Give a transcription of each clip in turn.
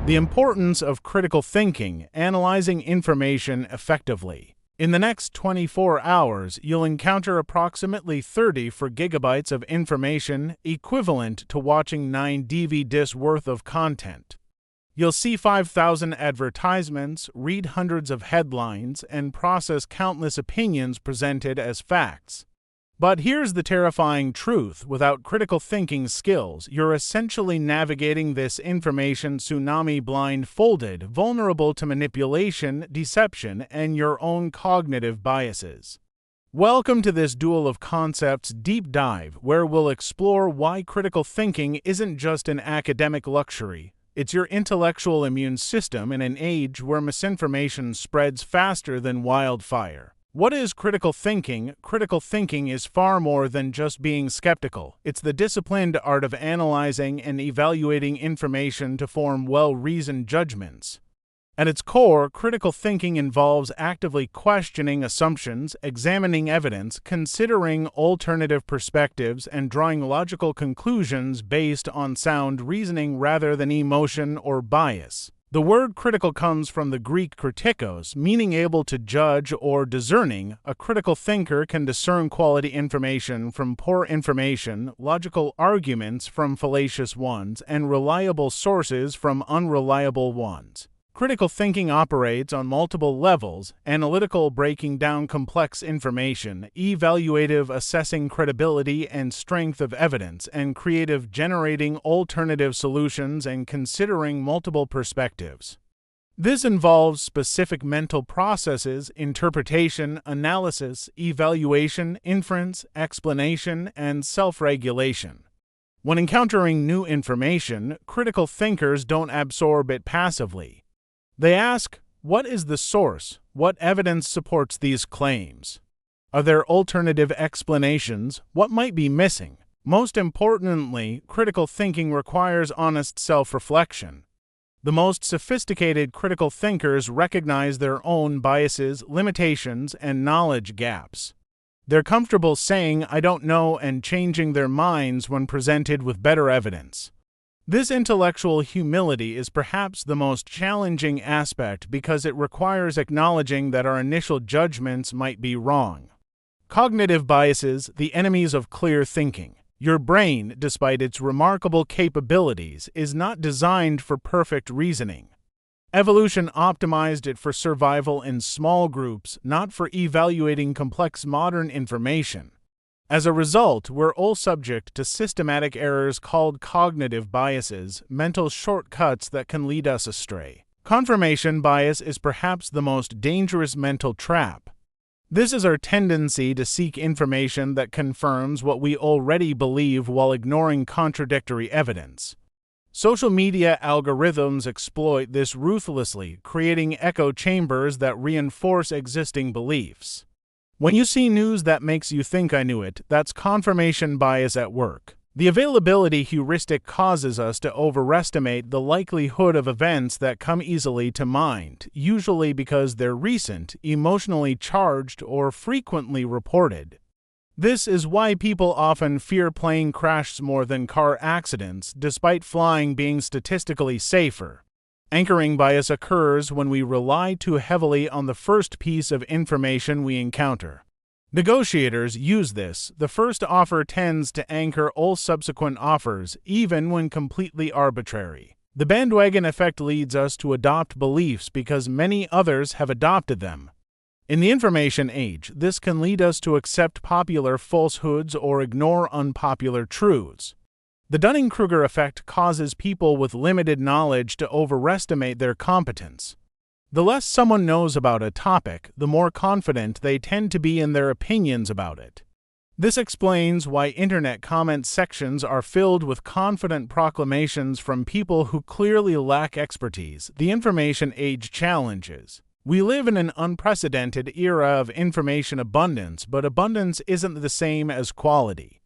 The importance of critical thinking, analyzing information effectively. In the next 24 hours, you'll encounter approximately 34 gigabytes of information, equivalent to watching 9 DVDs worth of content. You'll see 5,000 advertisements, read hundreds of headlines, and process countless opinions presented as facts. But here's the terrifying truth: without critical thinking skills, you're essentially navigating this information tsunami blindfolded, vulnerable to manipulation, deception, and your own cognitive biases. Welcome to this Duel of Concepts deep dive, where we'll explore why critical thinking isn't just an academic luxury. It's your intellectual immune system in an age where misinformation spreads faster than wildfire. What is critical thinking? Critical thinking is far more than just being skeptical. It's the disciplined art of analyzing and evaluating information to form well-reasoned judgments. At its core, critical thinking involves actively questioning assumptions, examining evidence, considering alternative perspectives, and drawing logical conclusions based on sound reasoning rather than emotion or bias. The word critical comes from the Greek kritikos, meaning able to judge or discerning. A critical thinker can discern quality information from poor information, logical arguments from fallacious ones, and reliable sources from unreliable ones. Critical thinking operates on multiple levels: analytical, breaking down complex information; evaluative, assessing credibility and strength of evidence; and creative, generating alternative solutions and considering multiple perspectives. This involves specific mental processes: interpretation, analysis, evaluation, inference, explanation, and self-regulation. When encountering new information, critical thinkers don't absorb it passively. They ask, what is the source? What evidence supports these claims? Are there alternative explanations? What might be missing? Most importantly, critical thinking requires honest self-reflection. The most sophisticated critical thinkers recognize their own biases, limitations, and knowledge gaps. They're comfortable saying, "I don't know," and changing their minds when presented with better evidence. This intellectual humility is perhaps the most challenging aspect because it requires acknowledging that our initial judgments might be wrong. Cognitive biases, the enemies of clear thinking. Your brain, despite its remarkable capabilities, is not designed for perfect reasoning. Evolution optimized it for survival in small groups, not for evaluating complex modern information. As a result, we're all subject to systematic errors called cognitive biases, mental shortcuts that can lead us astray. Confirmation bias is perhaps the most dangerous mental trap. This is our tendency to seek information that confirms what we already believe while ignoring contradictory evidence. Social media algorithms exploit this ruthlessly, creating echo chambers that reinforce existing beliefs. When you see news that makes you think "I knew it," that's confirmation bias at work. The availability heuristic causes us to overestimate the likelihood of events that come easily to mind, usually because they're recent, emotionally charged, or frequently reported. This is why people often fear plane crashes more than car accidents, despite flying being statistically safer. Anchoring bias occurs when we rely too heavily on the first piece of information we encounter. Negotiators use this. The first offer tends to anchor all subsequent offers, even when completely arbitrary. The bandwagon effect leads us to adopt beliefs because many others have adopted them. In the information age, this can lead us to accept popular falsehoods or ignore unpopular truths. The Dunning-Kruger effect causes people with limited knowledge to overestimate their competence. The less someone knows about a topic, the more confident they tend to be in their opinions about it. This explains why internet comment sections are filled with confident proclamations from people who clearly lack expertise. The information age challenges. We live in an unprecedented era of information abundance, but abundance isn't the same as quality.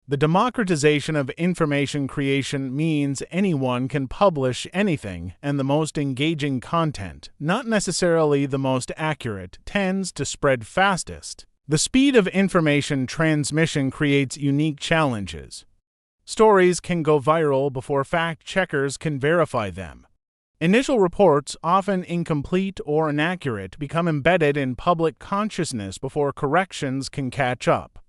The democratization of information creation means anyone can publish anything, and the most engaging content, not necessarily the most accurate, tends to spread fastest. The speed of information transmission creates unique challenges. Stories can go viral before fact-checkers can verify them. Initial reports, often incomplete or inaccurate, become embedded in public consciousness before corrections can catch up.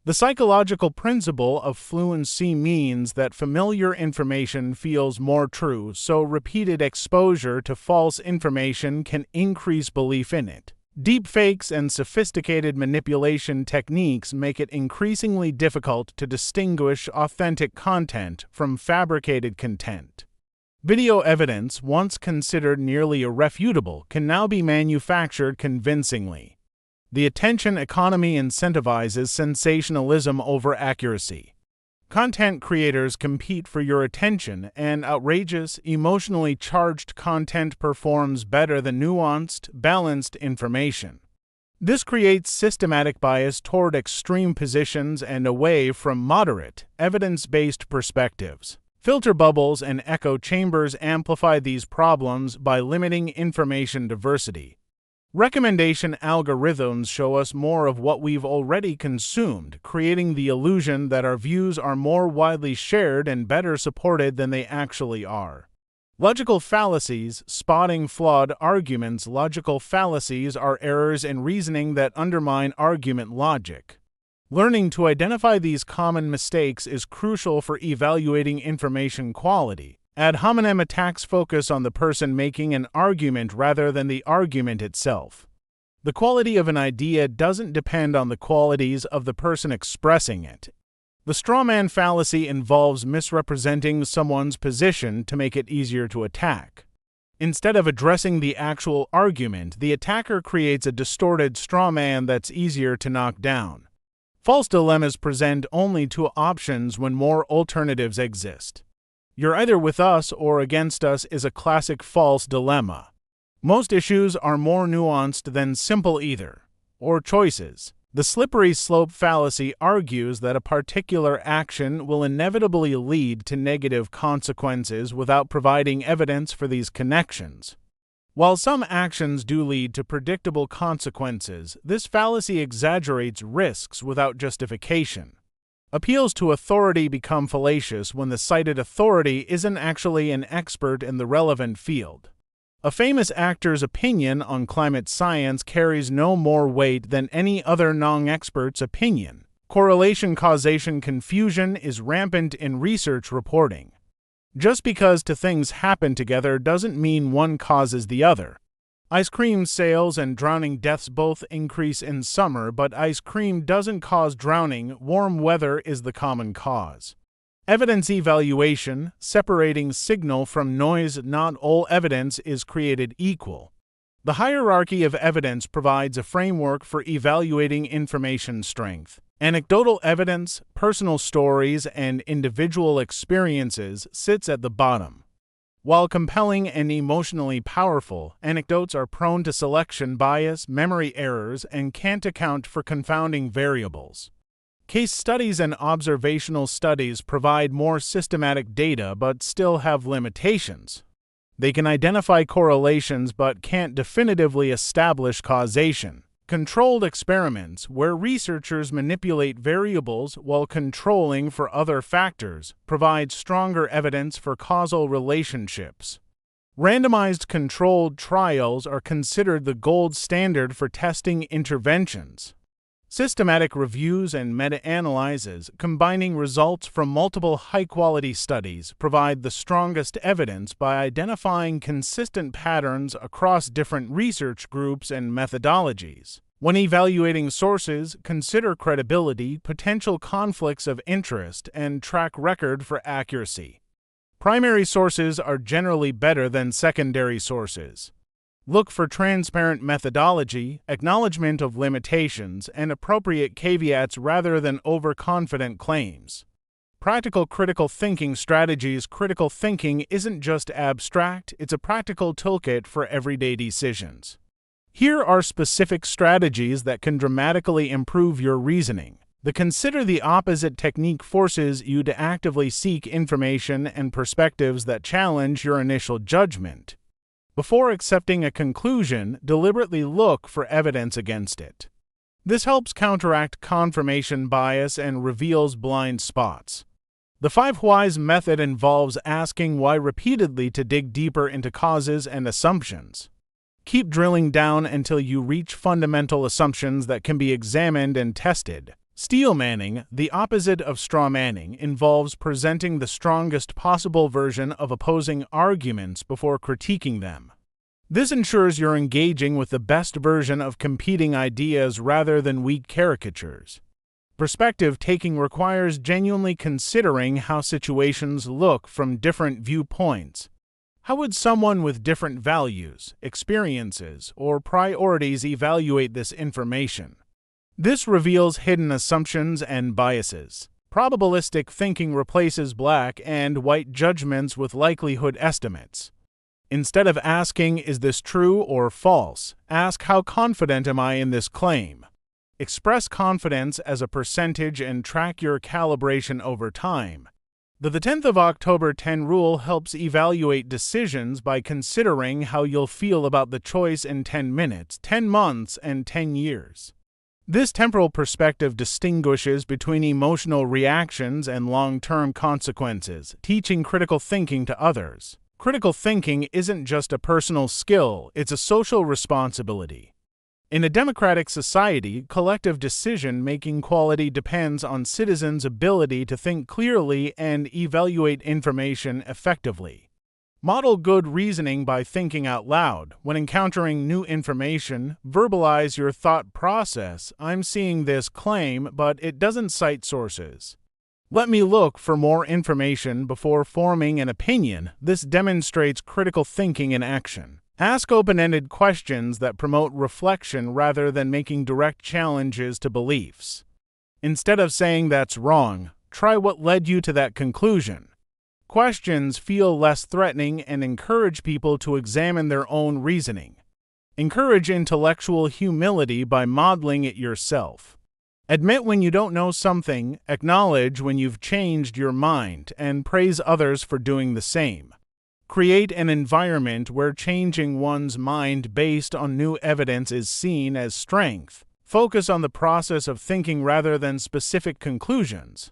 The psychological principle of fluency means that familiar information feels more true, so repeated exposure to false information can increase belief in it. Deepfakes and sophisticated manipulation techniques make it increasingly difficult to distinguish authentic content from fabricated content. Video evidence, once considered nearly irrefutable, can now be manufactured convincingly. The attention economy incentivizes sensationalism over accuracy. Content creators compete for your attention, and outrageous, emotionally charged content performs better than nuanced, balanced information. This creates systematic bias toward extreme positions and away from moderate, evidence-based perspectives. Filter bubbles and echo chambers amplify these problems by limiting information diversity. Recommendation algorithms show us more of what we've already consumed, creating the illusion that our views are more widely shared and better supported than they actually are. Logical fallacies, spotting flawed arguments. Logical fallacies are errors in reasoning that undermine argument logic. Learning to identify these common mistakes is crucial for evaluating information quality. Ad hominem attacks focus on the person making an argument rather than the argument itself. The quality of an idea doesn't depend on the qualities of the person expressing it. The strawman fallacy involves misrepresenting someone's position to make it easier to attack. Instead of addressing the actual argument, the attacker creates a distorted strawman that's easier to knock down. False dilemmas present only two options when more alternatives exist. You're either with us or against us is a classic false dilemma. Most issues are more nuanced than simple either, or choices. The slippery slope fallacy argues that a particular action will inevitably lead to negative consequences without providing evidence for these connections. While some actions do lead to predictable consequences, this fallacy exaggerates risks without justification. Appeals to authority become fallacious when the cited authority isn't actually an expert in the relevant field. A famous actor's opinion on climate science carries no more weight than any other non-expert's opinion. Correlation-causation confusion is rampant in research reporting. Just because two things happen together doesn't mean one causes the other. Ice cream sales and drowning deaths both increase in summer, but ice cream doesn't cause drowning. Warm weather is the common cause. Evidence evaluation, separating signal from noise. Not all evidence is created equal. The hierarchy of evidence provides a framework for evaluating information strength. Anecdotal evidence, personal stories, and individual experiences sits at the bottom. While compelling and emotionally powerful, anecdotes are prone to selection bias, memory errors, and can't account for confounding variables. Case studies and observational studies provide more systematic data but still have limitations. They can identify correlations but can't definitively establish causation. Controlled experiments, where researchers manipulate variables while controlling for other factors, provide stronger evidence for causal relationships. Randomized controlled trials are considered the gold standard for testing interventions. Systematic reviews and meta-analyses, combining results from multiple high-quality studies, provide the strongest evidence by identifying consistent patterns across different research groups and methodologies. When evaluating sources, consider credibility, potential conflicts of interest, and track record for accuracy. Primary sources are generally better than secondary sources. Look for transparent methodology, acknowledgement of limitations, and appropriate caveats rather than overconfident claims. Practical critical thinking strategies. Critical thinking isn't just abstract, it's a practical toolkit for everyday decisions. Here are specific strategies that can dramatically improve your reasoning. The consider the opposite technique forces you to actively seek information and perspectives that challenge your initial judgment. Before accepting a conclusion, deliberately look for evidence against it. This helps counteract confirmation bias and reveals blind spots. The 5 whys method involves asking why repeatedly to dig deeper into causes and assumptions. Keep drilling down until you reach fundamental assumptions that can be examined and tested. Steel manning, the opposite of straw manning, involves presenting the strongest possible version of opposing arguments before critiquing them. This ensures you're engaging with the best version of competing ideas rather than weak caricatures. Perspective taking requires genuinely considering how situations look from different viewpoints. How would someone with different values, experiences, or priorities evaluate this information? This reveals hidden assumptions and biases. Probabilistic thinking replaces black and white judgments with likelihood estimates. Instead of asking, "Is this true or false?" ask, "How confident am I in this claim?" Express confidence as a percentage and track your calibration over time. The 10th of October 10 rule helps evaluate decisions by considering how you'll feel about the choice in 10 minutes, 10 months, and 10 years. This temporal perspective distinguishes between emotional reactions and long-term consequences, teaching critical thinking to others. Critical thinking isn't just a personal skill, it's a social responsibility. In a democratic society, collective decision-making quality depends on citizens' ability to think clearly and evaluate information effectively. Model good reasoning by thinking out loud. When encountering new information, verbalize your thought process. "I'm seeing this claim, but it doesn't cite sources. Let me look for more information before forming an opinion." This demonstrates critical thinking in action. Ask open-ended questions that promote reflection rather than making direct challenges to beliefs. Instead of saying "that's wrong," try "what led you to that conclusion." Questions feel less threatening and encourage people to examine their own reasoning. Encourage intellectual humility by modeling it yourself. Admit when you don't know something, acknowledge when you've changed your mind, and praise others for doing the same. Create an environment where changing one's mind based on new evidence is seen as strength. Focus on the process of thinking rather than specific conclusions.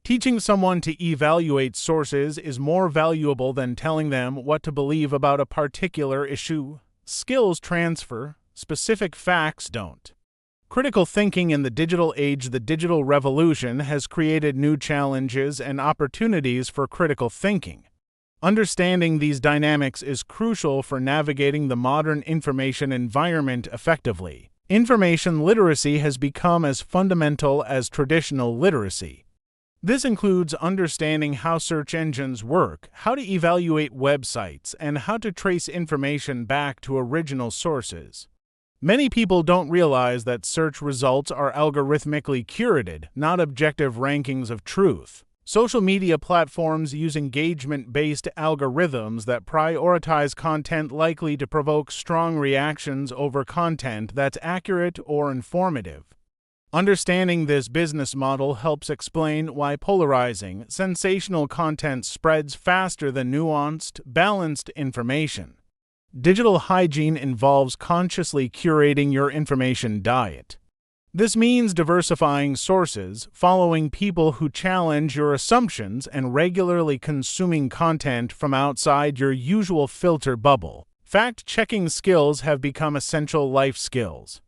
Teaching someone to evaluate sources is more valuable than telling them what to believe about a particular issue. Skills transfer, specific facts don't. Critical thinking in the digital age. The digital revolution has created new challenges and opportunities for critical thinking. Understanding these dynamics is crucial for navigating the modern information environment effectively. Information literacy has become as fundamental as traditional literacy. This includes understanding how search engines work, how to evaluate websites, and how to trace information back to original sources. Many people don't realize that search results are algorithmically curated, not objective rankings of truth. Social media platforms use engagement-based algorithms that prioritize content likely to provoke strong reactions over content that's accurate or informative. Understanding this business model helps explain why polarizing, sensational content spreads faster than nuanced, balanced information. Digital hygiene involves consciously curating your information diet. This means diversifying sources, following people who challenge your assumptions, and regularly consuming content from outside your usual filter bubble. Fact-checking skills have become essential life skills.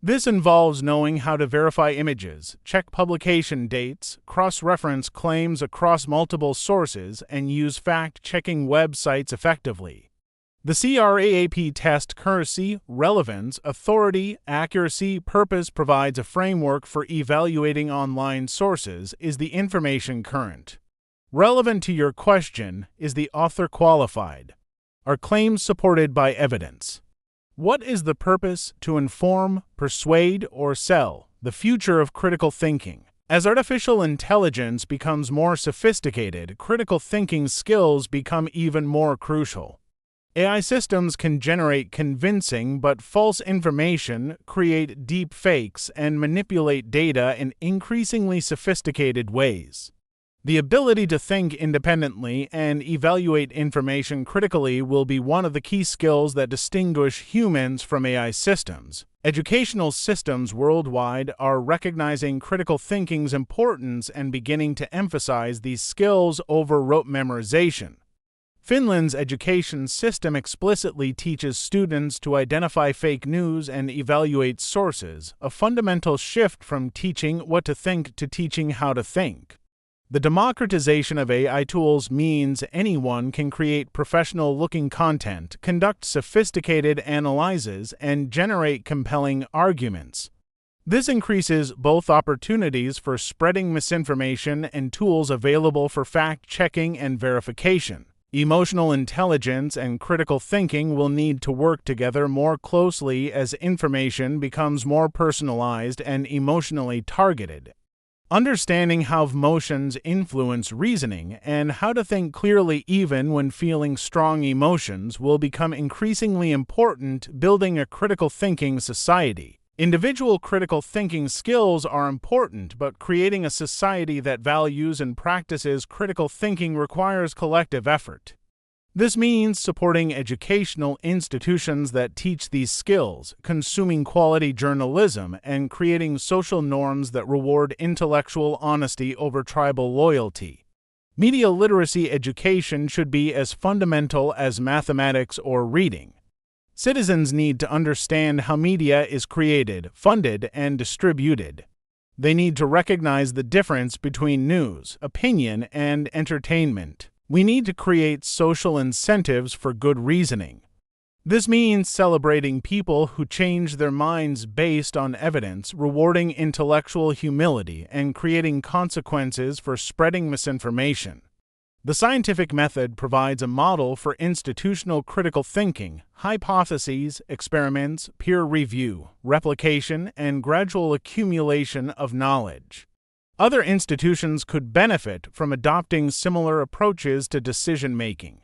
This involves knowing how to verify images, check publication dates, cross-reference claims across multiple sources, and use fact-checking websites effectively. The CRAAP test accuracy, relevance, authority, accuracy, purpose provides a framework for evaluating online sources. Is the information current? Relevant to your question? Is the author qualified? Are claims supported by evidence? What is the purpose? To inform, persuade, or sell? The future of critical thinking. As artificial intelligence becomes more sophisticated, critical thinking skills become even more crucial. AI systems can generate convincing but false information, create deep fakes, and manipulate data in increasingly sophisticated ways. The ability to think independently and evaluate information critically will be one of the key skills that distinguish humans from AI systems. Educational systems worldwide are recognizing critical thinking's importance and beginning to emphasize these skills over rote memorization. Finland's education system explicitly teaches students to identify fake news and evaluate sources, a fundamental shift from teaching what to think to teaching how to think. The democratization of AI tools means anyone can create professional-looking content, conduct sophisticated analyses, and generate compelling arguments. This increases both opportunities for spreading misinformation and tools available for fact-checking and verification. Emotional intelligence and critical thinking will need to work together more closely as information becomes more personalized and emotionally targeted. Understanding how emotions influence reasoning and how to think clearly even when feeling strong emotions will become increasingly important building a critical thinking society. Individual critical thinking skills are important, but creating a society that values and practices critical thinking requires collective effort. This means supporting educational institutions that teach these skills, consuming quality journalism, and creating social norms that reward intellectual honesty over tribal loyalty. Media literacy education should be as fundamental as mathematics or reading. Citizens need to understand how media is created, funded, and distributed. They need to recognize the difference between news, opinion, and entertainment. We need to create social incentives for good reasoning. This means celebrating people who change their minds based on evidence, rewarding intellectual humility, and creating consequences for spreading misinformation. The scientific method provides a model for institutional critical thinking, hypotheses, experiments, peer review, replication, and gradual accumulation of knowledge. Other institutions could benefit from adopting similar approaches to decision-making.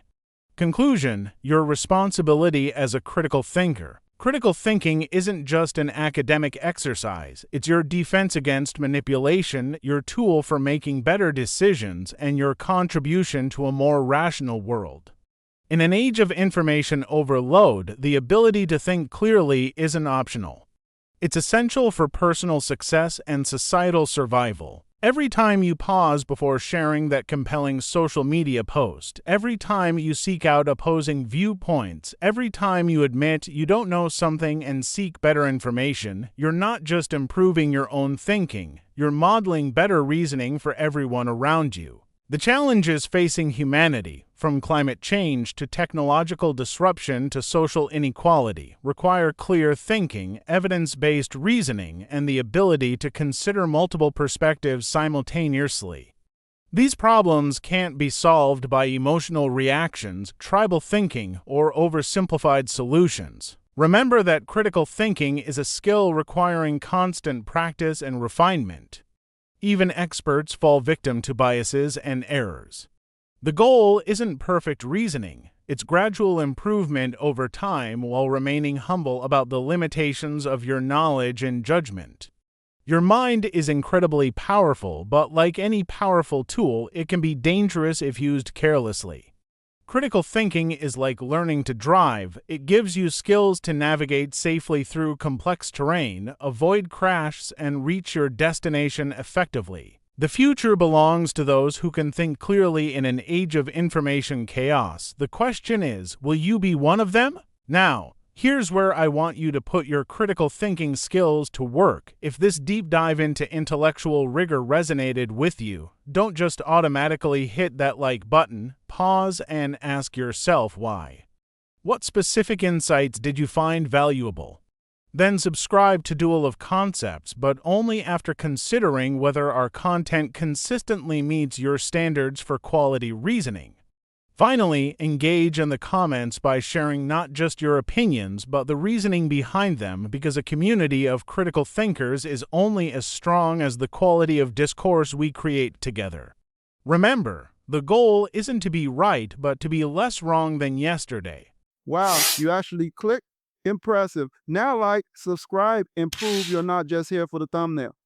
Conclusion: your responsibility as a critical thinker. Critical thinking isn't just an academic exercise, it's your defense against manipulation, your tool for making better decisions, and your contribution to a more rational world. In an age of information overload, the ability to think clearly isn't optional. It's essential for personal success and societal survival. Every time you pause before sharing that compelling social media post, every time you seek out opposing viewpoints, every time you admit you don't know something and seek better information, you're not just improving your own thinking, you're modeling better reasoning for everyone around you. The challenges facing humanity, from climate change to technological disruption to social inequality, require clear thinking, evidence-based reasoning, and the ability to consider multiple perspectives simultaneously. These problems can't be solved by emotional reactions, tribal thinking, or oversimplified solutions. Remember that critical thinking is a skill requiring constant practice and refinement. Even experts fall victim to biases and errors. The goal isn't perfect reasoning, it's gradual improvement over time while remaining humble about the limitations of your knowledge and judgment. Your mind is incredibly powerful, but like any powerful tool, it can be dangerous if used carelessly. Critical thinking is like learning to drive. It gives you skills to navigate safely through complex terrain, avoid crashes, and reach your destination effectively. The future belongs to those who can think clearly in an age of information chaos. The question is, will you be one of them? Now, here's where I want you to put your critical thinking skills to work. If this deep dive into intellectual rigor resonated with you, don't just automatically hit that like button. Pause and ask yourself why. What specific insights did you find valuable? Then subscribe to Duel of Concepts, but only after considering whether our content consistently meets your standards for quality reasoning. Finally, engage in the comments by sharing not just your opinions, but the reasoning behind them, because a community of critical thinkers is only as strong as the quality of discourse we create together. Remember, the goal isn't to be right, but to be less wrong than yesterday. Wow, you actually clicked? Impressive. Now like, subscribe, and prove you're not just here for the thumbnail.